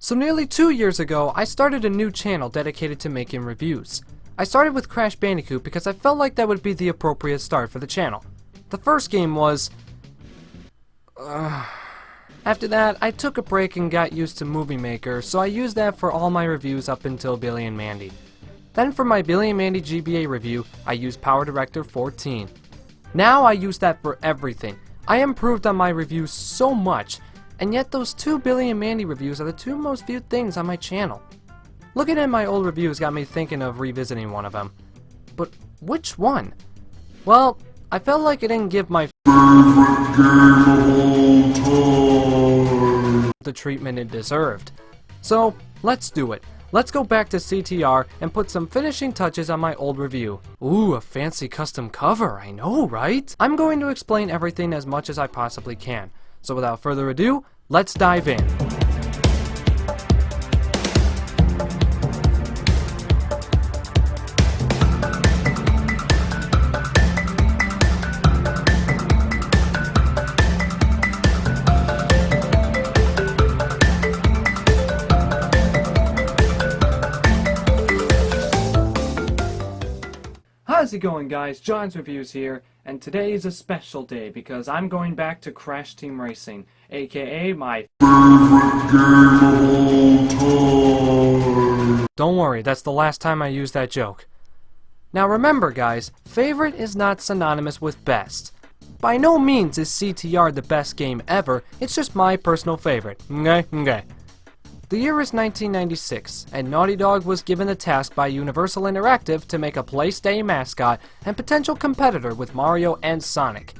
So nearly 2 years ago, I started a new channel dedicated to making reviews. I started with Crash Bandicoot because I felt like that would be the appropriate start for the channel. The first game was... After that, I took a break and got used to Movie Maker, so I used that for all my reviews up until Billy and Mandy. Then for my Billy and Mandy GBA review, I used Power Director 14. Now I use that for everything. I improved on my reviews so much, and yet those two Billy and Mandy reviews are the two most viewed things on my channel. Looking at my old reviews got me thinking of revisiting one of them. But which one? Well, I felt like I didn't give my favorite game of all time the treatment it deserved. So, let's do it. Let's go back to CTR and put some finishing touches on my old review. Ooh, a fancy custom cover, I know, right? I'm going to explain everything as much as I possibly can. So without further ado, let's dive in. How's it going, guys? John's Reviews here, and today is a special day because I'm going back to Crash Team Racing, aka my favorite game of all time. Don't worry, that's the last time I use that joke. Now remember, guys, favorite is not synonymous with best. By no means is CTR the best game ever, it's just my personal favorite. Okay. The year is 1996, and Naughty Dog was given the task by Universal Interactive to make a PlayStation mascot and potential competitor with Mario and Sonic.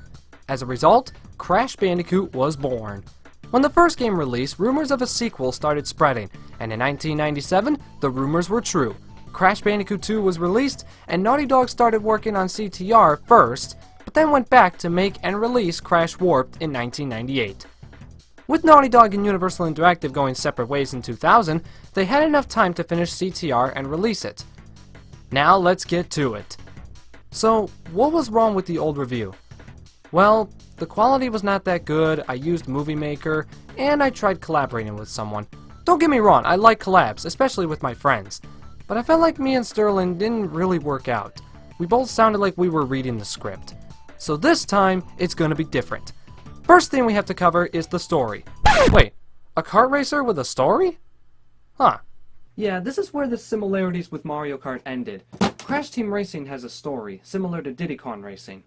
As a result, Crash Bandicoot was born. When the first game released, rumors of a sequel started spreading, and in 1997, the rumors were true. Crash Bandicoot 2 was released, and Naughty Dog started working on CTR first, but then went back to make and release Crash Warped in 1998. With Naughty Dog and Universal Interactive going separate ways in 2000, they had enough time to finish CTR and release it. Now let's get to it. So, what was wrong with the old review? Well, the quality was not that good, I used Movie Maker, and I tried collaborating with someone. Don't get me wrong, I like collabs, especially with my friends. But I felt like me and Sterling didn't really work out. We both sounded like we were reading the script. So this time, it's gonna be different. First thing we have to cover is the story. Wait, a kart racer with a story? Huh. Yeah, this is where the similarities with Mario Kart ended. Crash Team Racing has a story, similar to Diddy Kong Racing.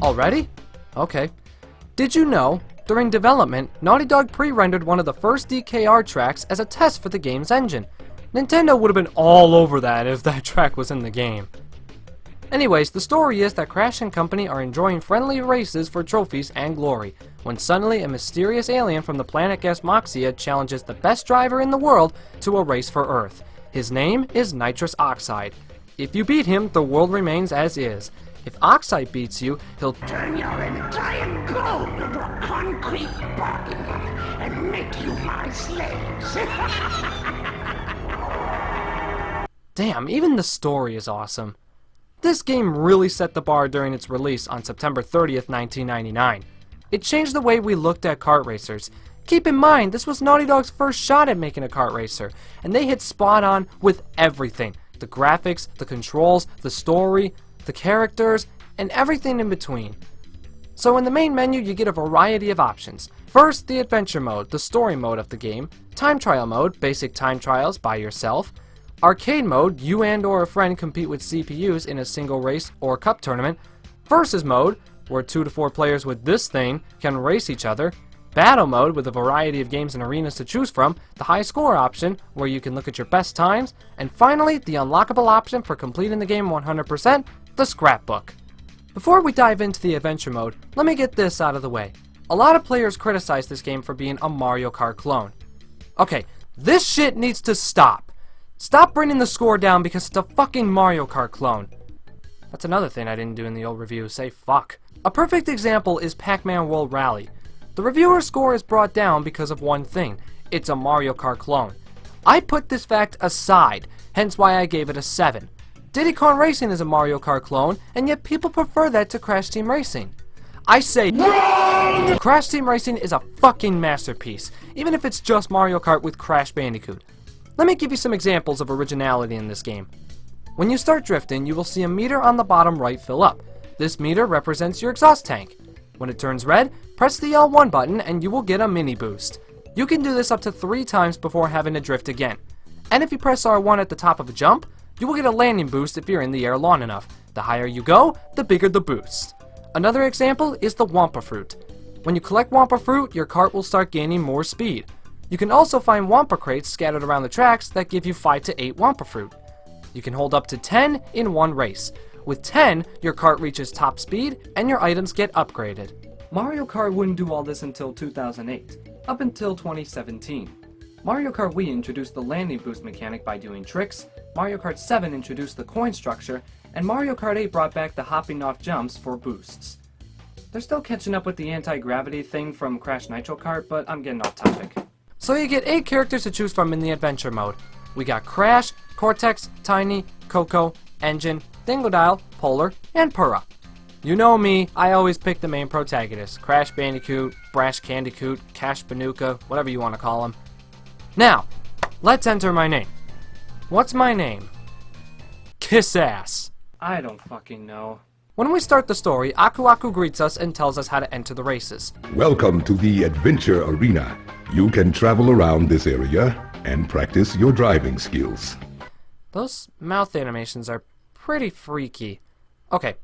Already? Okay. Did you know, during development, Naughty Dog pre-rendered one of the first DKR tracks as a test for the game's engine? Nintendo would have been all over that if that track was in the game. Anyways, the story is that Crash and company are enjoying friendly races for trophies and glory, when suddenly a mysterious alien from the planet Gasmoxia challenges the best driver in the world to a race for Earth. His name is Nitrous Oxide. If you beat him, the world remains as is. If Oxide beats you, he'll turn your entire globe into a concrete ball and make you my slaves. Damn, even the story is awesome. This game really set the bar during its release on September 30th, 1999. It changed the way we looked at kart racers. Keep in mind, this was Naughty Dog's first shot at making a kart racer, and they hit spot on with everything. The graphics, the controls, the story, the characters, and everything in between. So in the main menu you get a variety of options. First, the adventure mode, the story mode of the game, time trial mode, basic time trials by yourself, arcade mode, you and or a friend compete with CPUs in a single race or cup tournament, versus mode, where 2 to 4 players with this thing can race each other, battle mode with a variety of games and arenas to choose from, the high score option, where you can look at your best times, and finally, the unlockable option for completing the game 100%, the scrapbook. Before we dive into the adventure mode, let me get this out of the way. A lot of players criticize this game for being a Mario Kart clone. Okay, this shit needs to stop. Stop bringing the score down because it's a fucking Mario Kart clone. That's another thing I didn't do in the old review, say fuck. A perfect example is Pac-Man World Rally. The reviewer's score is brought down because of one thing. It's a Mario Kart clone. I put this fact aside, hence why I gave it a 7. Diddy Kong Racing is a Mario Kart clone, and yet people prefer that to Crash Team Racing. I say WRONG! Crash Team Racing is a fucking masterpiece, even if it's just Mario Kart with Crash Bandicoot. Let me give you some examples of originality in this game. When you start drifting, you will see a meter on the bottom right fill up. This meter represents your exhaust tank. When it turns red, press the L1 button and you will get a mini boost. You can do this up to 3 times before having to drift again. And if you press R1 at the top of a jump, you will get a landing boost if you're in the air long enough. The higher you go, the bigger the boost. Another example is the Wampa Fruit. When you collect Wampa Fruit, your kart will start gaining more speed. You can also find Wampa crates scattered around the tracks that give you 5 to 8 Wampa Fruit. You can hold up to 10 in one race. With 10, your kart reaches top speed and your items get upgraded. Mario Kart wouldn't do all this until 2008, up until 2017. Mario Kart Wii introduced the landing boost mechanic by doing tricks, Mario Kart 7 introduced the coin structure, and Mario Kart 8 brought back the hopping off jumps for boosts. They're still catching up with the anti-gravity thing from Crash Nitro Kart, but I'm getting off topic. So you get 8 characters to choose from in the adventure mode. We got Crash, Cortex, Tiny, Coco, Engine, Dingodile, Polar, and Purah. You know me, I always pick the main protagonist. Crash Bandicoot, Brash Candicoot, Cash Banuka, whatever you want to call him. Now, let's enter my name. What's my name? Kiss Ass. I don't fucking know. When we start the story, Aku Aku greets us and tells us how to enter the races. Welcome to the Adventure Arena. You can travel around this area and practice your driving skills. Those mouth animations are pretty freaky. Okay,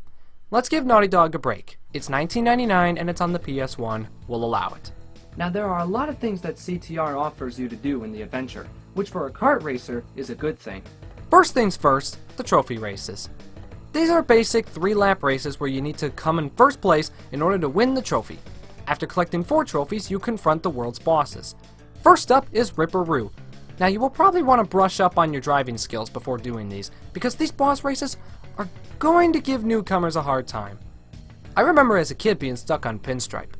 let's give Naughty Dog a break. It's $19.99 and it's on the PS1. We'll allow it. Now there are a lot of things that CTR offers you to do in the adventure, which for a kart racer is a good thing. First things first, the trophy races. These are basic 3-lap races where you need to come in first place in order to win the trophy. After collecting 4 trophies, you confront the world's bosses. First up is Ripperoo. Now you will probably want to brush up on your driving skills before doing these, because these boss races are going to give newcomers a hard time. I remember as a kid being stuck on Pinstripe.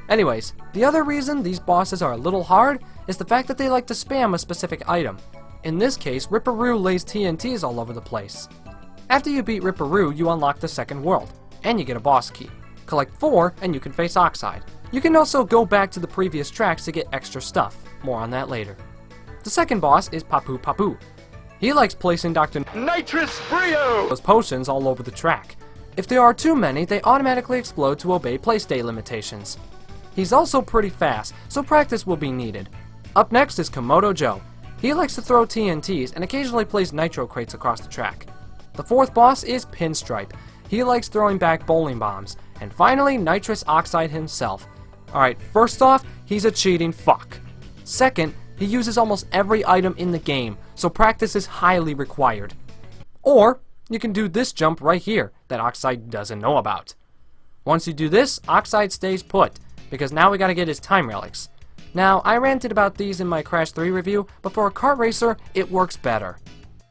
Anyways, the other reason these bosses are a little hard is the fact that they like to spam a specific item. In this case, Ripperoo lays TNTs all over the place. After you beat Ripperoo, you unlock the second world, and you get a boss key. Collect 4 and you can face Oxide. You can also go back to the previous tracks to get extra stuff. More on that later. The second boss is Papu Papu. He likes placing Dr. Nitrous Brio! Potions all over the track. If there are too many, they automatically explode to obey playstay limitations. He's also pretty fast, so practice will be needed. Up next is Komodo Joe. He likes to throw TNTs and occasionally place nitro crates across the track. The fourth boss is Pinstripe. He likes throwing back bowling bombs. And finally, Nitrous Oxide himself. Alright, first off, he's a cheating fuck. Second, he uses almost every item in the game, so practice is highly required. Or, you can do this jump right here that Oxide doesn't know about. Once you do this, Oxide stays put, because now we gotta get his time relics. Now, I ranted about these in my Crash 3 review, but for a kart racer, it works better.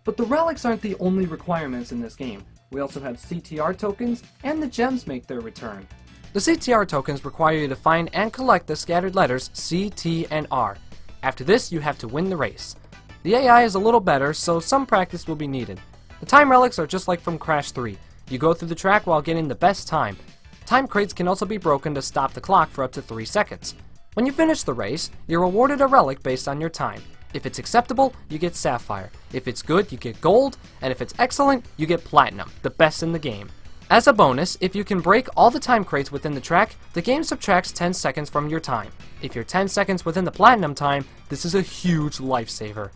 But the relics aren't the only requirements in this game. We also have Ctr Tokens, and the gems make their return. The Ctr Tokens require you to find and collect the scattered letters C, T, and R. After this, you have to win the race. The AI is a little better, so some practice will be needed. The time relics are just like from Crash 3. You go through the track while getting the best time. Time crates can also be broken to stop the clock for up to 3 seconds. When you finish the race, you're awarded a relic based on your time. If it's acceptable, you get Sapphire. If it's good, you get Gold. And if it's excellent, you get Platinum, the best in the game. As a bonus, if you can break all the time crates within the track, the game subtracts 10 seconds from your time. If you're 10 seconds within the Platinum time, this is a huge lifesaver.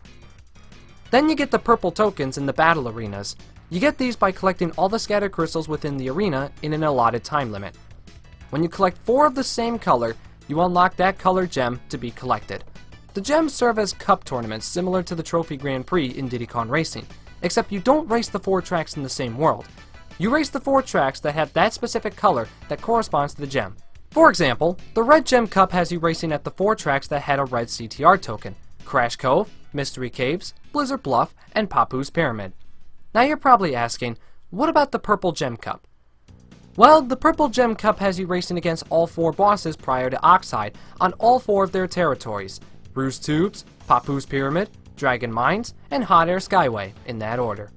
Then you get the purple tokens in the battle arenas. You get these by collecting all the scattered crystals within the arena in an allotted time limit. When you collect 4 of the same color, you unlock that color gem to be collected. The gems serve as cup tournaments similar to the Trophy Grand Prix in Diddy Kong Racing, except you don't race the 4 tracks in the same world. You race the 4 tracks that have that specific color that corresponds to the gem. For example, the Red Gem Cup has you racing at the 4 tracks that had a red CTR token: Crash Cove, Mystery Caves, Blizzard Bluff, and Papu's Pyramid. Now you're probably asking, what about the Purple Gem Cup? Well, the Purple Gem Cup has you racing against all 4 bosses prior to Oxide on all 4 of their territories: Ruse Tubes, Papu's Pyramid, Dragon Mines, and Hot Air Skyway, in that order.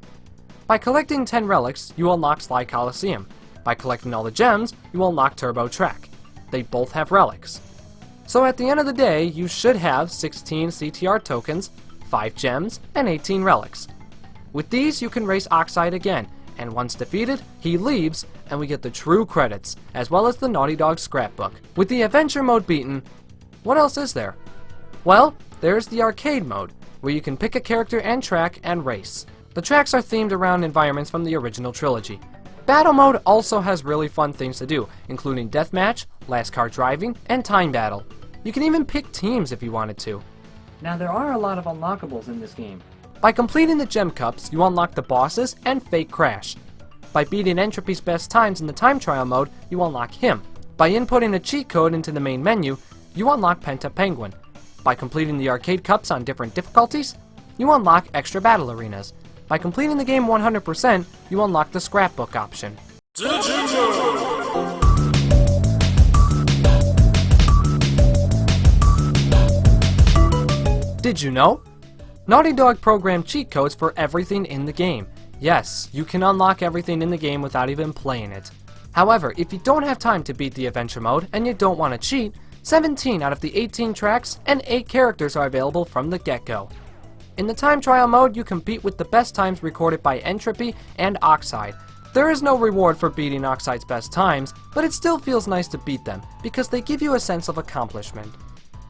By collecting 10 relics, you unlock Sly Coliseum. By collecting all the gems, you unlock Turbo Track. They both have relics. So at the end of the day, you should have 16 Ctr Tokens, 5 gems, and 18 relics. With these, you can race Oxide again, and once defeated, he leaves, and we get the true credits, as well as the Naughty Dog scrapbook. With the adventure mode beaten, what else is there? Well, there's the arcade mode, where you can pick a character and track and race. The tracks are themed around environments from the original trilogy. Battle mode also has really fun things to do, including deathmatch, last car driving, and time battle. You can even pick teams if you wanted to. Now there are a lot of unlockables in this game. By completing the gem cups, you unlock the bosses and Fake Crash. By beating Entropy's best times in the time trial mode, you unlock him. By inputting a cheat code into the main menu, you unlock Penta Penguin. By completing the arcade cups on different difficulties, you unlock extra battle arenas. By completing the game 100%, you unlock the scrapbook option. Did you know? Naughty Dog programmed cheat codes for everything in the game. Yes, you can unlock everything in the game without even playing it. However, if you don't have time to beat the adventure mode and you don't want to cheat, 17 out of the 18 tracks and 8 characters are available from the get-go. In the time trial mode, you compete with the best times recorded by Entropy and Oxide. There is no reward for beating Oxide's best times, but it still feels nice to beat them, because they give you a sense of accomplishment.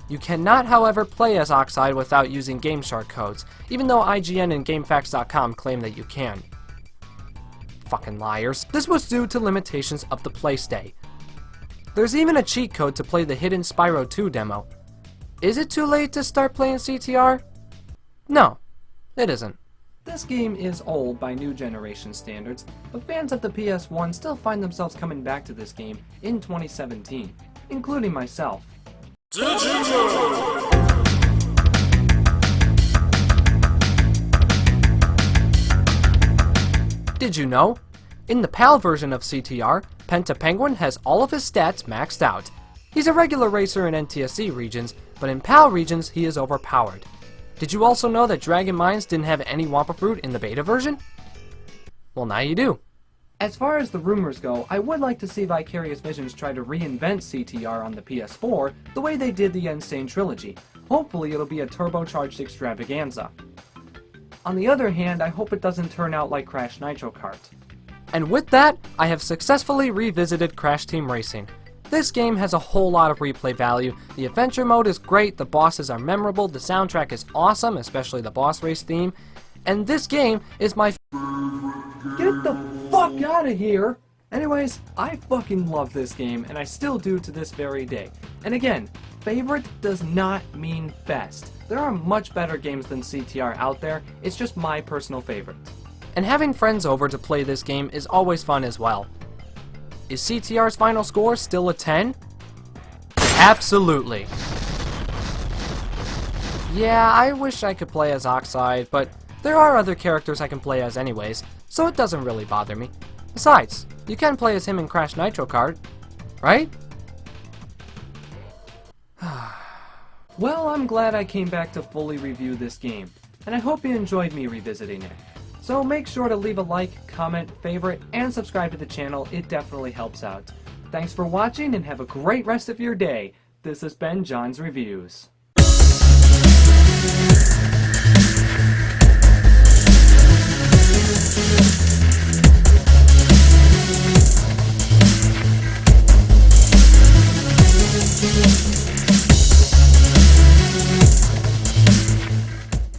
You cannot, however, play as Oxide without using GameShark codes, even though IGN and GameFAQs.com claim that you can. Fucking liars. This was due to limitations of the playstay. There's even a cheat code to play the hidden Spyro 2 demo. Is it too late to start playing CTR? No, it isn't. This game is old by new generation standards, but fans of the PS1 still find themselves coming back to this game in 2017, including myself. Did you know? In the PAL version of CTR, Penta Penguin has all of his stats maxed out. He's a regular racer in NTSC regions, but in PAL regions he is overpowered. Did you also know that Dragon Mines didn't have any Wampa Fruit in the beta version? Well, now you do. As far as the rumors go, I would like to see Vicarious Visions try to reinvent CTR on the PS4 the way they did the Insane Trilogy. Hopefully it'll be a turbocharged extravaganza. On the other hand, I hope it doesn't turn out like Crash Nitro Kart. And with that, I have successfully revisited Crash Team Racing. This game has a whole lot of replay value. The adventure mode is great, the bosses are memorable, the soundtrack is awesome, especially the boss race theme, and this game is my Get the fuck out of here! Anyways, I fucking love this game, and I still do to this very day. And again, favorite does not mean best. There are much better games than CTR out there, it's just my personal favorite. And having friends over to play this game is always fun as well. Is CTR's final score still a 10? Absolutely. Yeah, I wish I could play as Oxide, but there are other characters I can play as anyways, so it doesn't really bother me. Besides, you can play as him in Crash Nitro Kart, right? Well, I'm glad I came back to fully review this game, and I hope you enjoyed me revisiting it. So make sure to leave a like, comment, favorite, and subscribe to the channel, it definitely helps out. Thanks for watching and have a great rest of your day. This has been John's Reviews.